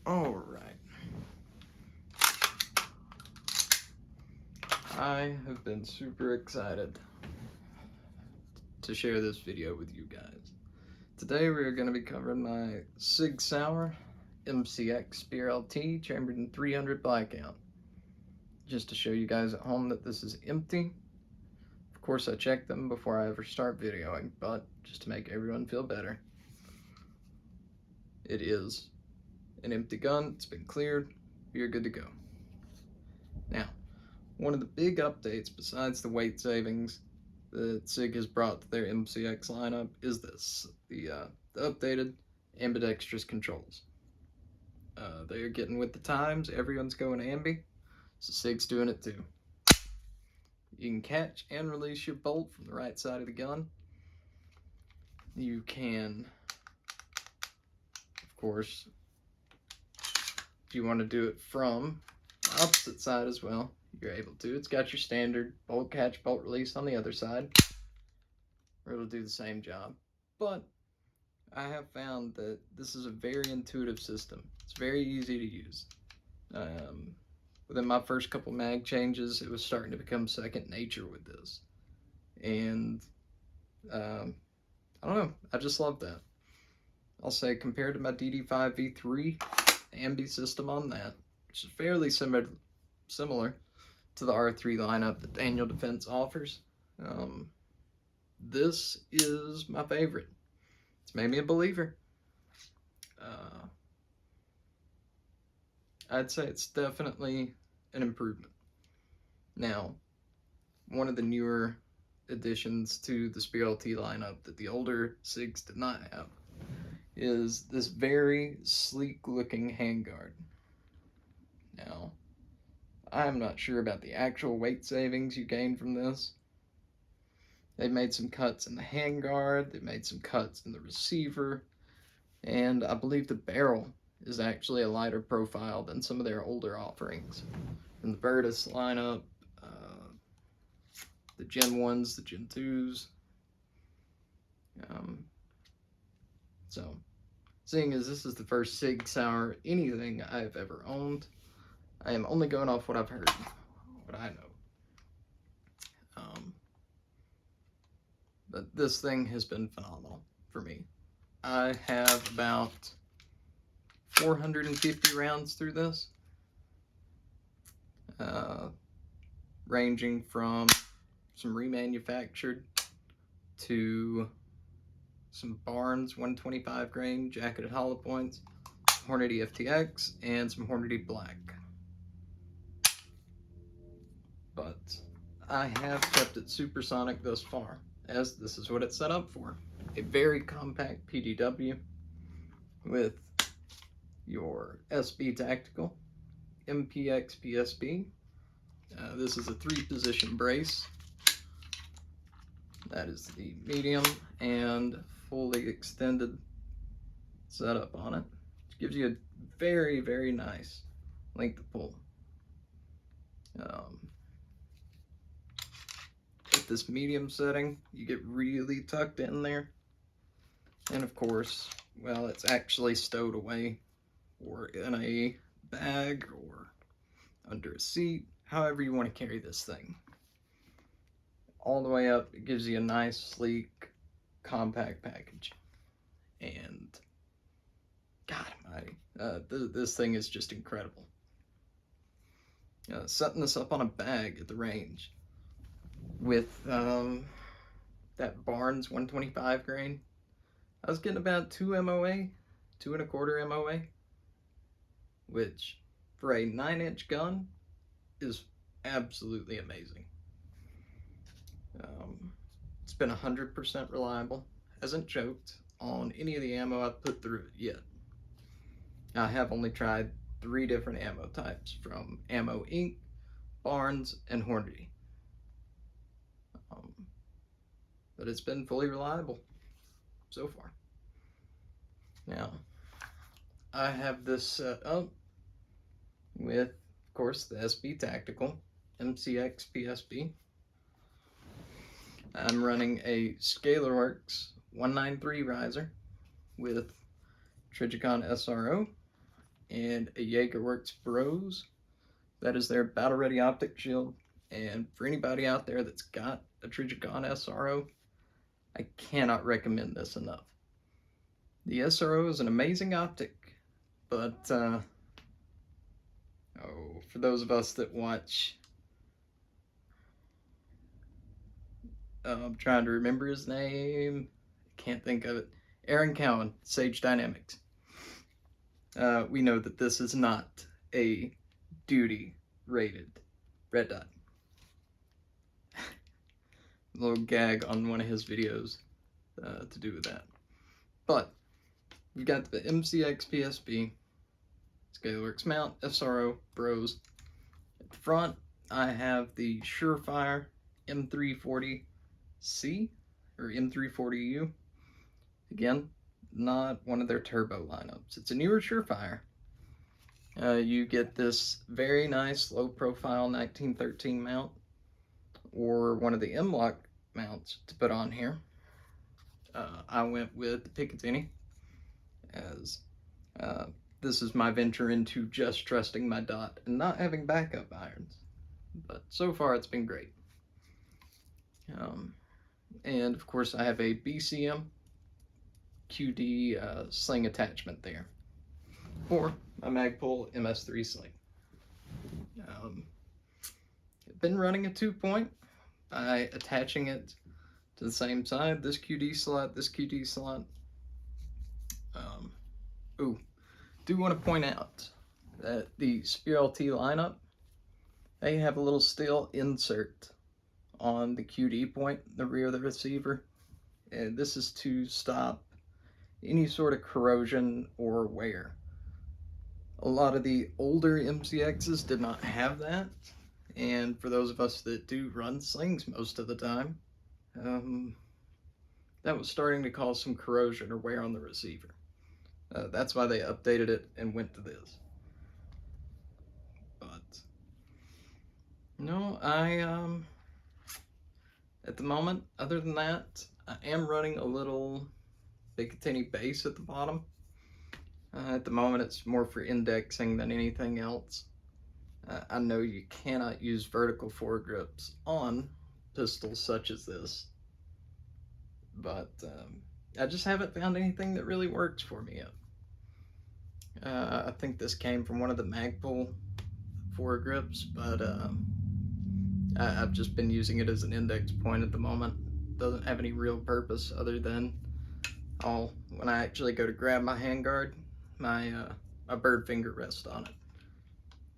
Alright. I have been super excited to share this video with you guys. Today we are going to be covering my Sig Sauer MCX Spear LT chambered in 300 blackout. Just to show you guys at home that this is empty. Of course I check them before I ever start videoing, but just to make everyone feel better, it is an empty gun. It's been cleared. You're good to go. Now, one of the big updates besides the weight savings that Sig has brought to their MCX lineup is this, the updated Ambidextrous controls. They are getting with the times. Everyone's going ambi, so Sig's doing it too. You can catch and release your bolt from the right side of the gun. You can, of course, if you want to do it from the opposite side as well, you're able to. It's got your standard bolt catch, bolt release on the other side, or it'll do the same job. But I have found that this is a very intuitive system. It's very easy to use. Within my first couple mag changes, it was starting to become second nature with this. And I don't know, I just love that. I'll say compared to my DD5 V3 ambi system on that, which is fairly similar to the R3 lineup that Daniel Defense offers, this is my favorite. It's made me a believer. I'd say it's definitely an improvement. Now, one of the newer additions to the Spear LT lineup that the older Sigs did not have is this very sleek looking handguard. Now, I'm not sure about the actual weight savings you gain from this. They've made some cuts in the handguard, they've made some cuts in the receiver, and I believe the barrel is actually a lighter profile than some of their older offerings. From the Virtus lineup, the Gen 1s, the Gen 2s. So, seeing as this is the first Sig Sauer anything I've ever owned, I am only going off what I've heard, what I know. But this thing has been phenomenal for me. I have about 450 rounds through this, ranging from some remanufactured to some Barnes 125 grain jacketed hollow points, Hornady FTX, and some Hornady Black. But I have kept it supersonic thus far, as this is what it's set up for. A very compact PDW with your SB Tactical, MPX PSB. This is a 3-position brace. That is the medium and fully extended setup on it. It gives you a very, very nice length of pull. With this medium setting, you get really tucked in there. And of course, well, it's actually stowed away or in a bag or under a seat, however you want to carry this thing. All the way up, it gives you a nice, sleek, compact package. And God almighty, this thing is just incredible. Setting this up on a bag at the range with that Barnes 125 grain, I was getting about 2 MOA, 2.25 MOA, which for a 9-inch gun is absolutely amazing. It's been 100% reliable, hasn't choked on any of the ammo I've put through it yet. I have only tried 3 different ammo types, from Ammo Inc., Barnes, and Hornady. But it's been fully reliable so far. Now, I have this set up with, of course, the SB Tactical MCX PSB. I'm running a ScalarWorks 193 riser with Trigicon SRO and a Jaegerworks Bros. That is their battle ready optic shield. And for anybody out there that's got a Trijicon SRO, I cannot recommend this enough. The SRO is an amazing optic, but for those of us that watch, I'm trying to remember his name, can't think of it, Aaron Cowan, Sage Dynamics. We know that this is not a duty rated red dot. A little gag on one of his videos to do with that. But we've got the MCX PSB, Scaleworks mount, SRO, Bros. At the front, I have the Surefire M340C or M340U. Again, not one of their turbo lineups. It's a newer Surefire. You get this very nice low profile 1913 mount or one of the M-Lock mounts to put on here. I went with the Picatinny as this is my venture into just trusting my dot and not having backup irons. But so far it's been great. And of course I have a BCM QD sling attachment there, or my Magpul MS3 sling. I've been running a 2-point by attaching it to the same side, this QD slot, this QD slot. Do want to point out that the Spear LT lineup, they have a little steel insert on the QD point in the rear of the receiver, and this is to stop any sort of corrosion or wear. A lot of the older MCXs did not have that, and for those of us that do run slings most of the time, that was starting to cause some corrosion or wear on the receiver. That's why they updated it and went to this. But no, at the moment, other than that, I am running a little Picatinny base at the bottom. At the moment, it's more for indexing than anything else. I know you cannot use vertical foregrips on pistols such as this, but I just haven't found anything that really works for me yet. I think this came from one of the Magpul foregrips, but I've just been using it as an index point at the moment. Doesn't have any real purpose other than when I actually go to grab my handguard, my bird finger rests on it.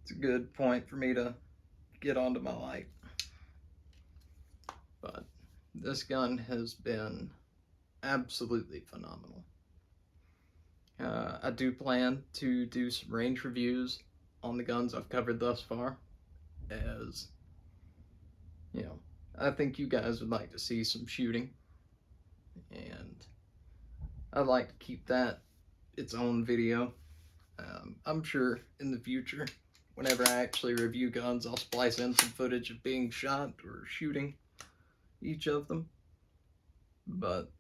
It's a good point for me to get onto my light. But this gun has been absolutely phenomenal. I do plan to do some range reviews on the guns I've covered thus far, as you know, I think you guys would like to see some shooting, and I'd like to keep that its own video. I'm sure in the future, whenever I actually review guns, I'll splice in some footage of being shot or shooting each of them, but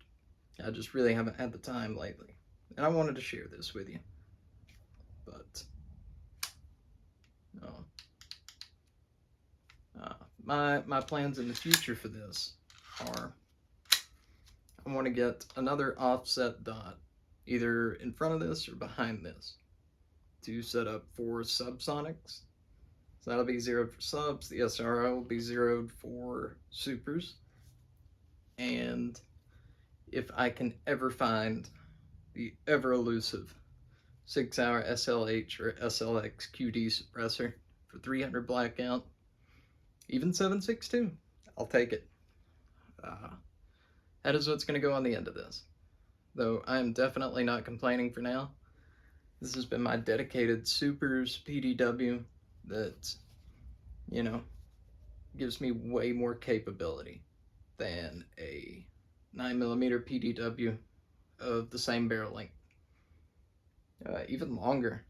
I just really haven't had the time lately, and I wanted to share this with you. But my plans in the future for this are, I want to get another offset dot either in front of this or behind this to set up for subsonics. So that'll be zeroed for subs. The SRO will be zeroed for supers. And if I can ever find the ever elusive Sig Sauer SLH or SLX QD suppressor for 300 blackout, even 7.62, I'll take it. That is what's going to go on the end of this. Though I am definitely not complaining for now. This has been my dedicated supers PDW that, you know, gives me way more capability than a 9mm PDW of the same barrel length. Even longer.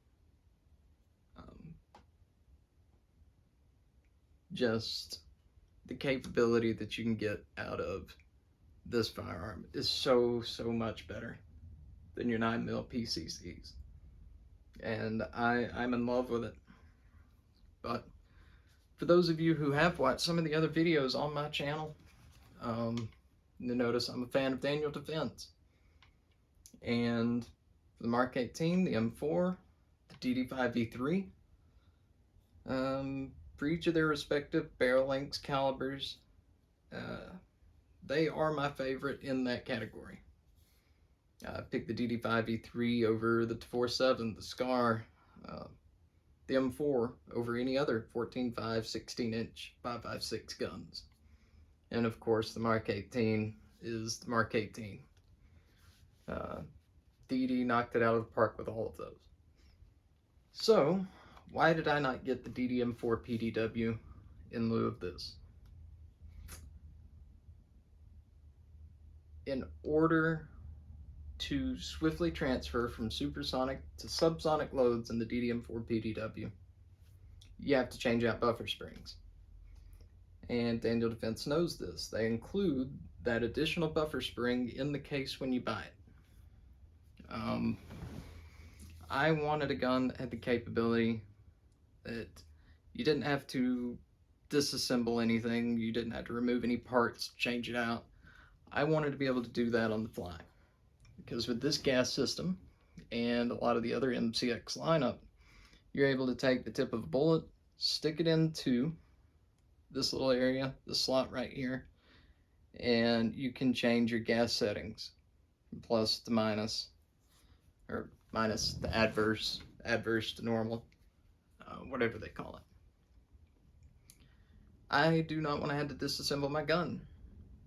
Just the capability that you can get out of this firearm is so much better than your 9mm PCCs. and I'm in love with it. But for those of you who have watched some of the other videos on my channel, you notice I'm a fan of Daniel Defense. And for the Mark 18, the M4, the DD5E3, for each of their respective barrel lengths, calibers, they are my favorite in that category. I picked the DD5E3 over the 47, the Scar, the M4 over any other 14.5, 16-inch 5.56 guns. And of course, the Mark 18 is the Mark 18. DD knocked it out of the park with all of those. So, why did I not get the DD-M4 PDW in lieu of this? In order to swiftly transfer from supersonic to subsonic loads in the DD-M4 PDW, you have to change out buffer springs. And Daniel Defense knows this. They include that additional buffer spring in the case when you buy it. I wanted a gun that had the capability that you didn't have to disassemble anything, you didn't have to remove any parts, change it out. I wanted to be able to do that on the fly. Because with this gas system and a lot of the other MCX lineup, you're able to take the tip of a bullet, stick it into this little area, the slot right here, and you can change your gas settings, plus to minus, or minus to adverse to normal, whatever they call it. I do not want to have to disassemble my gun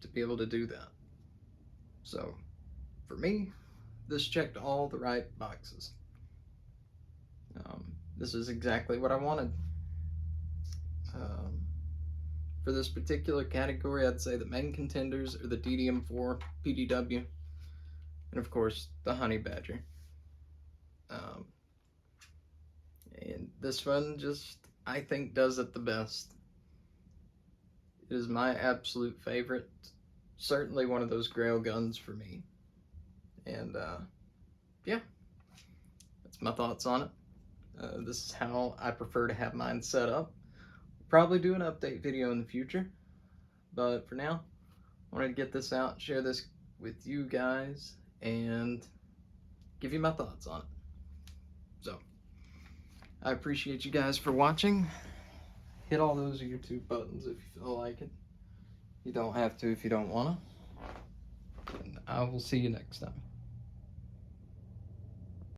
to be able to do that. So, for me, this checked all the right boxes. This is exactly what I wanted. For this particular category, I'd say the main contenders are the DD-M4 PDW, and of course, the Honey Badger. And this one just, I think, does it the best. It is my absolute favorite. Certainly one of those grail guns for me. And yeah, that's my thoughts on it. This is how I prefer to have mine set up. Probably do an update video in the future, but for now, I wanted to get this out, share this with you guys, and give you my thoughts on it. So, I appreciate you guys for watching. Hit all those YouTube buttons if you feel like it. You don't have to if you don't want to. And I will see you next time.